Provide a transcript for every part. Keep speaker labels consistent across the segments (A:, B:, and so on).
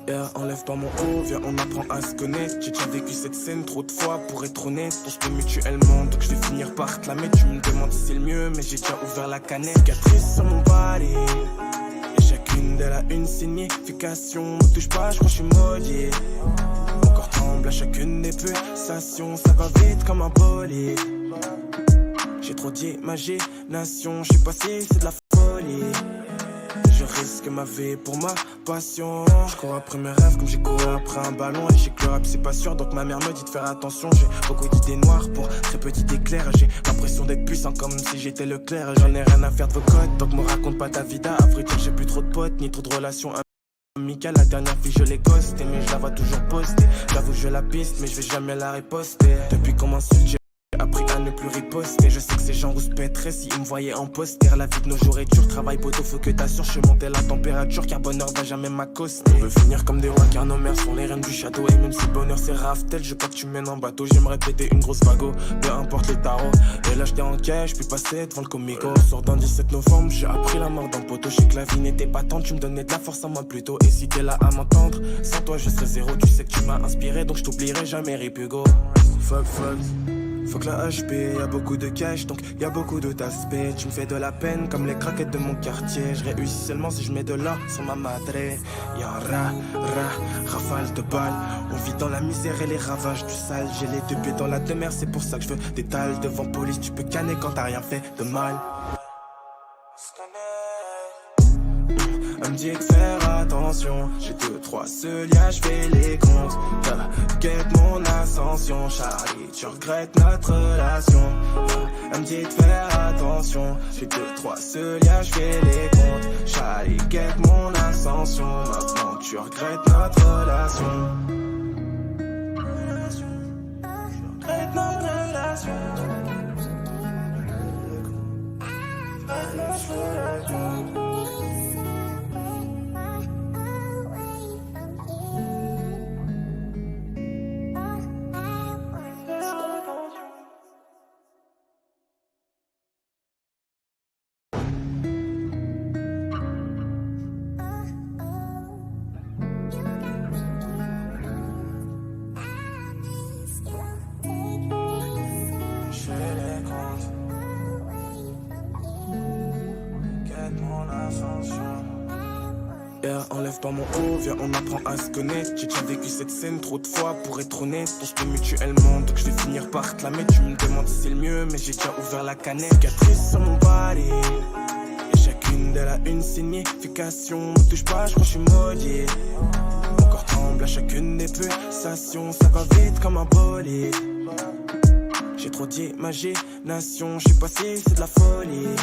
A: Yeah, enlève-toi mon haut, viens on apprend à se connaître. J'ai déjà vécu cette scène trop de fois pour être honnête. On se peut mutuellement, donc je vais finir par te la mettre. Tu me demandes si c'est le mieux, mais j'ai déjà ouvert la canette. Cicatrice sur mon body, et chacune d'elles a une signification. Me touche pas, je crois que je suis maudit. Mon corps tremble à chacune des pulsations. Ça va vite comme un bolide. J'ai trop d'imagination, je sais pas si c'est de la folie. Je risque ma vie pour ma passion. Je cours après mes rêves comme j'ai couru après un ballon. Et je sais que le rap c'est pas sûr, donc ma mère me dit de faire attention. J'ai beaucoup d'idées noires pour très petit éclair. J'ai l'impression d'être puissant comme si j'étais le clair. J'en ai rien à faire de vos codes, donc me raconte pas ta vida. À vrai dire j'ai plus trop de potes, ni trop de relations amicales. La dernière fille je l'ai ghostée, mais je la vois toujours poster. J'avoue je la piste, mais je vais jamais la riposter. Depuis qu'on m'insulte j'ai appris à ne plus riposter. Je sais que ces gens rouspèteraient si ils me voyaient en poster. La vie de nos jours est dure, travail poteau, faut que t'assures. Je montais la température car bonheur va jamais m'accoster. On veut finir comme des rois car nos mères sont les reines du château. Et même si bonheur c'est raftel, je veux pas que tu mènes en bateau. J'aimerais péter une grosse vago, peu importe les tarots. Et là j'étais en cash, puis passer devant le comico. Sort d'un 17 novembre, j'ai appris la mort d'un poteau. Je sais que la vie n'était pas tendre, tu me donnais de la force à moi plutôt. Et si t'es là à m'entendre, sans toi je serais zéro. Tu sais que tu m'as inspiré, donc je t'oublierai jamais, Rip Hugo. Fuck. Faut que la HP, y'a beaucoup de cash, donc y'a beaucoup de d'aspects. Tu me fais de la peine comme les craquettes de mon quartier. Je réussis seulement si je mets de l'or sur ma madre. Y'a un rafale de balles. On vit dans la misère et les ravages du sale. J'ai les deux pieds dans la demeure, c'est pour ça que je veux des tales. Devant police, tu peux canner quand t'as rien fait de mal. Elle me dit de faire attention. J'ai 2-3 seuls, je fais les comptes. T'inquiète mon ascension, Charlie, tu regrettes notre relation. Elle me dit de faire attention. J'ai 2-3 seuls, je fais les comptes. Charlie, guette mon ascension. Maintenant tu regrettes notre relation. Je regrette notre relation. Yeah, enlève-toi mon haut, viens on apprend à se connaître. J'ai déjà vécu cette scène trop de fois pour être honnête. On se peut mutuellement, donc je vais finir par te la mettre. Tu me demandes si c'est le mieux, mais j'ai déjà ouvert la canette. Cicatrice sur mon body, et chacune d'elles a une signification. Me touche pas, je crois que je suis maudit. Mon corps tremble à chacune des pulsations. Ça va vite comme un bolide. J'ai trop d'imagination, je sais pas si c'est de la folie.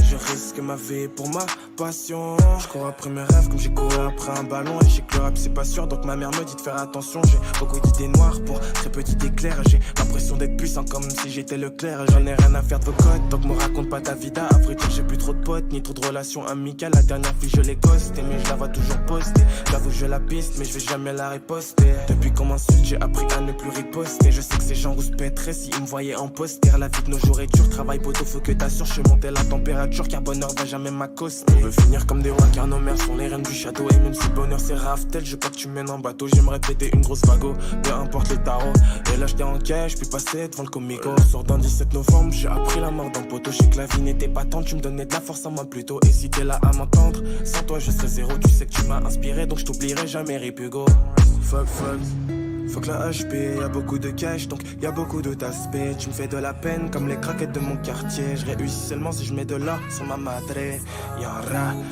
A: Je risque ma vie pour ma passion. Je cours après mes rêves comme j'ai couru après un ballon. Et je sais que le rap c'est pas sûr, donc ma mère me dit de faire attention. J'ai beaucoup d'idées noires pour très petit éclair. J'ai l'impression d'être puissant comme si j'étais le clair. J'en ai rien à faire de vos codes, donc me raconte pas ta vida. À vrai dire j'ai plus trop de potes, ni trop de relations amicales. La dernière fille je l'ai ghostée, mais je la vois toujours poster. J'avoue je la piste, mais je vais jamais la riposter. Depuis qu'on m'insulte j'ai appris à ne plus riposter. Je sais que ces gens rouspèteraient si ils me voyaient en poster. La vie de nos jours est dure, travail poteau, faut que t'assures. Je montais la température car bonheur va jamais m'accoster. On veut finir comme des rois car nos mères sont les reines du château. Et même si bonheur c'est raftel, je veux pas que tu mènes en bateau. J'aimerais péter une grosse vago, peu importe les tarots. Et là j'étais en cash, puis passer devant le comico. Sort d'un 17 novembre, j'ai appris la mort d'un poteau. Je sais que la vie n'était pas tendre, tu me donnais de la force à moi plutôt. Et si t'es là à m'entendre, sans toi je serais zéro. Tu sais que tu m'as inspiré, donc je t'oublierai jamais, Rip Hugo. Fuck. Faut que la HP, y'a beaucoup de cash, donc y'a beaucoup de d'aspects. Tu me fais de la peine comme les craquettes de mon quartier. Je réussis seulement si je mets de l'or sur ma madre. Y'a un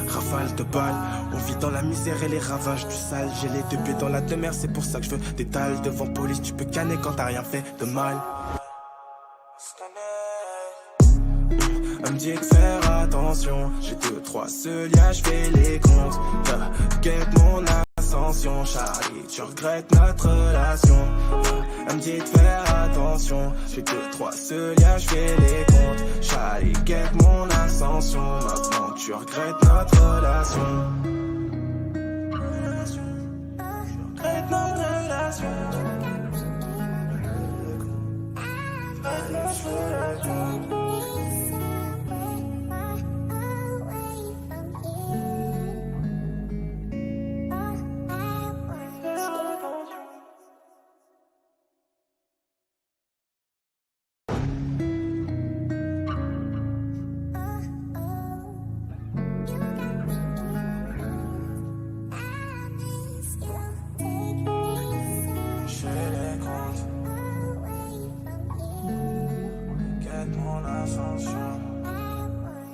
A: rafale de balles. On vit dans la misère et les ravages du sale. J'ai les deux pieds dans la demeure, c'est pour ça que je veux des tales. Devant police, tu peux canner quand t'as rien fait de mal. Elle me dit de faire attention. J'ai 2-3 seuls, je fais les comptes. T'inquiète mon ascension, Charlie, tu regrettes notre relation. Elle me dit de faire attention. J'ai 2-3 seuls, je fais les comptes. Charlie, guette mon ascension. Maintenant tu regrettes notre relation. Je regrette notre relation.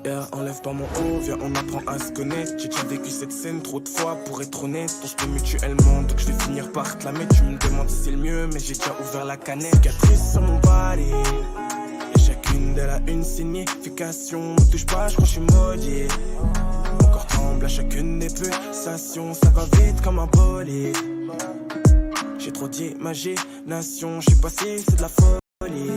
A: Yeah, enlève pas mon haut, viens on apprend à se connaître. J'ai déjà vécu cette scène trop de fois pour être honnête. On se peut mutuellement donc je vais finir par te la mettre. Tu me demandes si c'est le mieux mais j'ai déjà ouvert la canette. Cicatrice sur mon body et chacune d'elles a une signification. Me touche pas, je crois que je suis maudit. Mon corps tremble à chacune des pulsations. Ça va vite comme un bolide. J'ai trop d'imagination, je sais pas si c'est de la folie.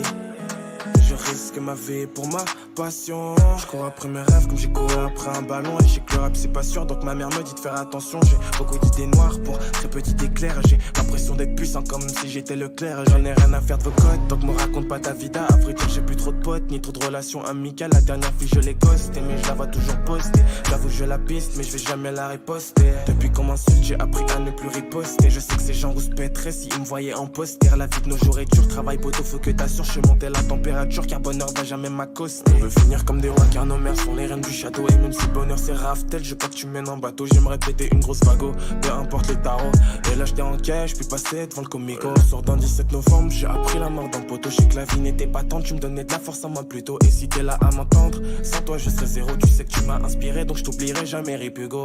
A: Je risque ma vie pour ma passion. Je cours après mes rêves comme j'ai couru après un ballon. Et je sais que le rap c'est pas sûr donc ma mère me dit de faire attention. J'ai beaucoup d'idées noires pour très petit éclair. J'ai l'impression d'être puissant comme si j'étais le clair. J'en ai rien à faire de vos codes donc me raconte pas ta vida. À vrai dire j'ai plus trop de potes ni trop de relations amicales. La dernière fille je l'ai ghostée mais je la vois toujours postée. J'avoue je la piste mais je vais jamais la riposter. Depuis qu'on m'insulte j'ai appris à ne plus riposter. Je sais que ces gens rouspèteraient s'ils me voyaient en poster. La vie de nos jours est dure, travail poteau faut que t'assures. Je montais la température car bonheur va jamais m'accoster. On veut finir comme des rois car nos mères sont les reines du château. Et même si bonheur c'est raftel, je veux pas que tu mènes en bateau. J'aimerais péter une grosse vago, peu importe les tarots. Et là j'étais en cash, puis passer devant le comico. Sort d'un 17 novembre, j'ai appris la mort d'un poteau. Je sais que la vie n'était pas tendre, tu me donnais de la force à moi plutôt. Et si t'es là à m'entendre, sans toi je serais zéro. Tu sais que tu m'as inspiré donc je t'oublierai jamais Ripugo.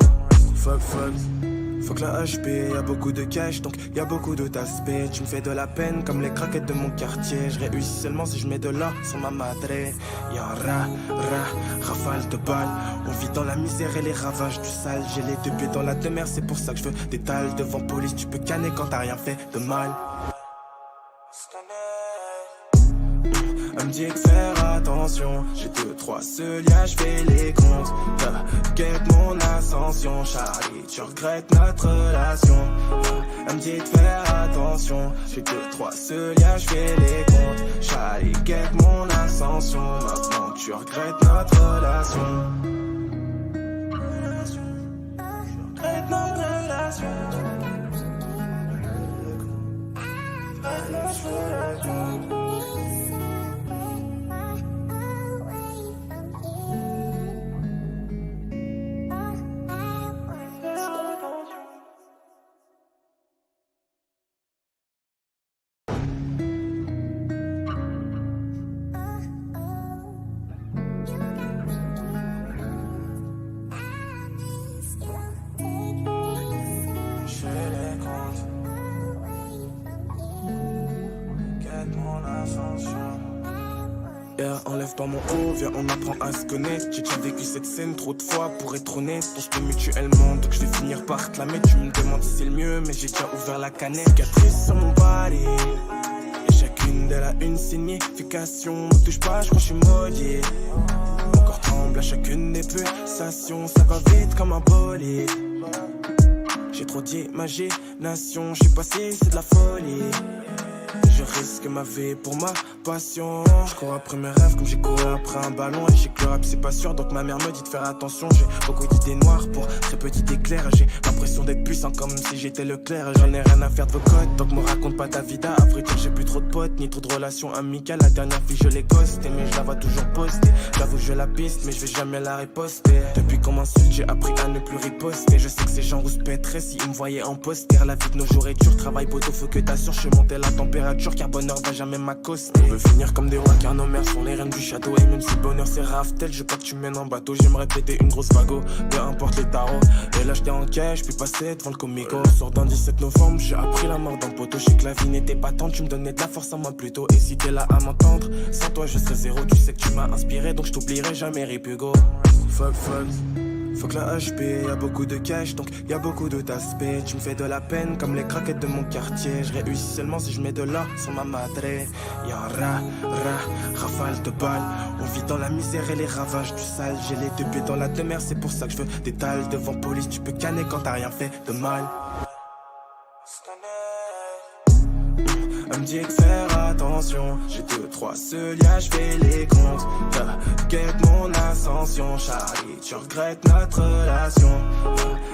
A: Fuck. Faut que la HP, y'a beaucoup de cash, donc y'a beaucoup d'autres aspects. Tu me fais de la peine comme les craquettes de mon quartier. Je réussis seulement si je mets de l'or sur ma madre. Y'a un rafale de balles. On vit dans la misère et les ravages du sale. J'ai les deux pieds dans la demeure, c'est pour ça que je veux des tales. Devant police, tu peux canner quand t'as rien fait de mal. Elle me dit que faire attention. J'ai 2-3 seuls, je fais les comptes. T'inquiète mon ascension, Charlie, tu regrettes notre relation. Elle me dit de faire attention. J'ai 2-3 seuls, je fais les comptes. Charlie, guette mon ascension. Maintenant tu regrettes notre relation. Je regrette notre relation. Yeah, enlève pas mon haut, viens on apprend à se connaître. J'ai déjà vécu cette scène trop de fois pour être honnête. On se peut mutuellement donc je vais finir par te la mettre. Tu me demandes si c'est le mieux mais j'ai déjà ouvert la canette. Cicatrice sur mon body et chacune d'elles a une signification. Me touche pas, je crois que je suis maudit. Mon corps tremble à chacune des pulsations. Ça va vite comme un bolide. J'ai trop d'imagination, je sais pas si c'est de la folie. Je risque ma vie pour ma passion. Je cours après mes rêves comme j'ai couru après un ballon. Et je sais que le rap c'est pas sûr donc ma mère me dit de faire attention. J'ai beaucoup d'idées noires pour très petit éclair. J'ai l'impression d'être puissant comme si j'étais le clair. J'en ai rien à faire de vos codes donc me raconte pas ta vida. À vrai dire j'ai plus trop de potes ni trop de relations amicales. La dernière fille je l'ai ghostée mais je la vois toujours postée. J'avoue je la piste mais je vais jamais la riposter. Depuis qu'on m'insulte j'ai appris à ne plus riposter. Je sais que ces gens rouspèteraient s'ils me voyaient en poster. La vie de nos jours est dure, travail poteau faut que t'assures. Je montais la température car bonheur va jamais m'accoster. On veut finir comme des rois car nos mères sont les reines du château. Et même si bonheur c'est raftel, je veux pas que tu mènes en bateau. J'aimerais péter une grosse vago, peu importe les tarots. Et là j'étais en cash, puis passer devant le comico. Sort d'un 17 novembre, j'ai appris la mort d'un poteau. Je sais que la vie n'était pas tendre, tu me donnais de la force à moi plutôt. Et si t'es là à m'entendre, sans toi je serais zéro. Tu sais que tu m'as inspiré donc je t'oublierai jamais Ripugo. Fuck. Faut que la HP, y'a beaucoup de cash donc y'a beaucoup d'autres aspects. Tu me fais de la peine comme les craquettes de mon quartier. Je réussis seulement si je mets de l'or sur ma madre. Y'a un rafale de balles. On vit dans la misère et les ravages du sale. J'ai les deux pieds dans la demeure, c'est pour ça que je veux des tales. Devant police, tu peux canner quand t'as rien fait de mal. Elle me dit de faire attention. J'ai 2-3 seuls, je fais les comptes. T'inquiète mon ascension, Charlie, tu regrettes notre relation.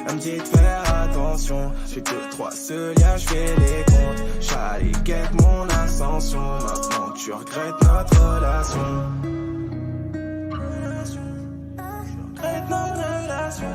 A: Elle me dit de faire attention. J'ai 2-3 seuls, je fais les comptes. Charlie, guette mon ascension. Maintenant tu regrettes notre relation. Je regrette notre relation.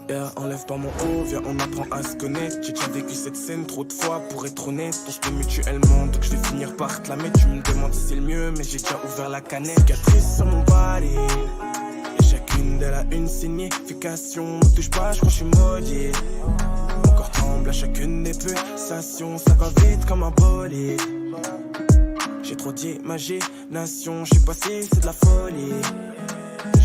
A: Yeah, enlève pas mon haut, viens on apprend à se connaître. J'ai déjà vécu cette scène trop de fois pour être honnête. On se peut mutuellement, donc je vais finir par te la mettre. Tu me demandes si c'est le mieux, mais j'ai déjà ouvert la canette. Cicatrice sur mon body, et chacune d'elles a une signification. Me touche pas, je crois que je suis maudit. Mon corps tremble à chacune des pulsations. Ça va vite comme un bolide. J'ai trop d'imagination, je sais pas si c'est de la folie.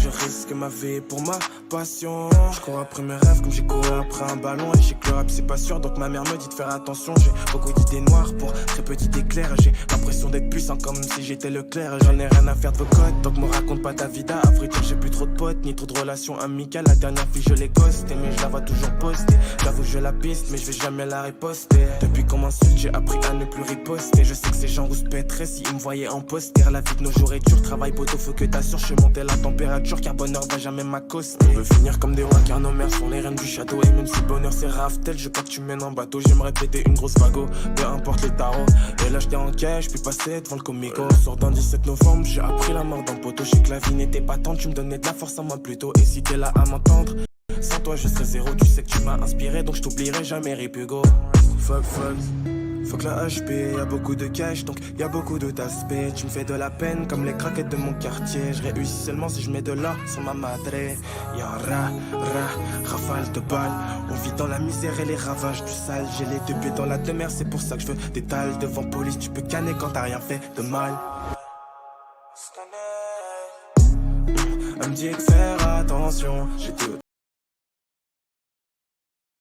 A: Je risque ma vie pour ma passion. Je cours après mes rêves comme j'ai couru après un ballon. Et je sais que le rap c'est pas sûr, donc ma mère me dit de faire attention. J'ai beaucoup d'idées noires pour très petit éclair. J'ai l'impression d'être puissant comme si j'étais le clair. J'en ai rien à faire de vos codes, donc me raconte pas ta vida. À vrai dire j'ai plus trop de potes, ni trop de relations amicales. La dernière fille je l'ai ghostée, mais je la vois toujours postée. J'avoue je la piste, mais je vais jamais la riposter. Depuis qu'on m'insulte j'ai appris à ne plus riposter. Je sais que ces gens rouspèteraient s'ils me voyaient en poster. La vie de nos jours est dure, travail poteau, faut que t'assures. Je fais monter la température car bonheur va jamais m'accoster. On veut finir comme des rois car nos mères sont les reines du château. Et même si bonheur c'est raftel, je veux pas que tu mènes en bateau. J'aimerais péter une grosse vago, peu importe le tarot. Et là j'étais en cash, puis passer devant le comico. Sort d'un 17 novembre, j'ai appris la mort d'un poteau. Je sais que la vie n'était pas tendre, tu me donnais de la force à moi plutôt. Et si t'es là à m'entendre, sans toi je serais zéro. Tu sais que tu m'as inspiré, donc je t'oublierai jamais, Rip Hugo. Fuck. Fuck la HP, y'a beaucoup de cash, donc y'a beaucoup d'autres aspects. Tu me fais de la peine comme les craquettes de mon quartier. Je réussis seulement si je mets de l'or sur ma madre. Y'a rafale de balles. On vit dans la misère et les ravages du sale. J'ai les deux pieds dans la demeure, c'est pour ça que je veux des dalles. Devant police, tu peux canner quand t'as rien fait de mal. Elle me dit de faire attention, j'étais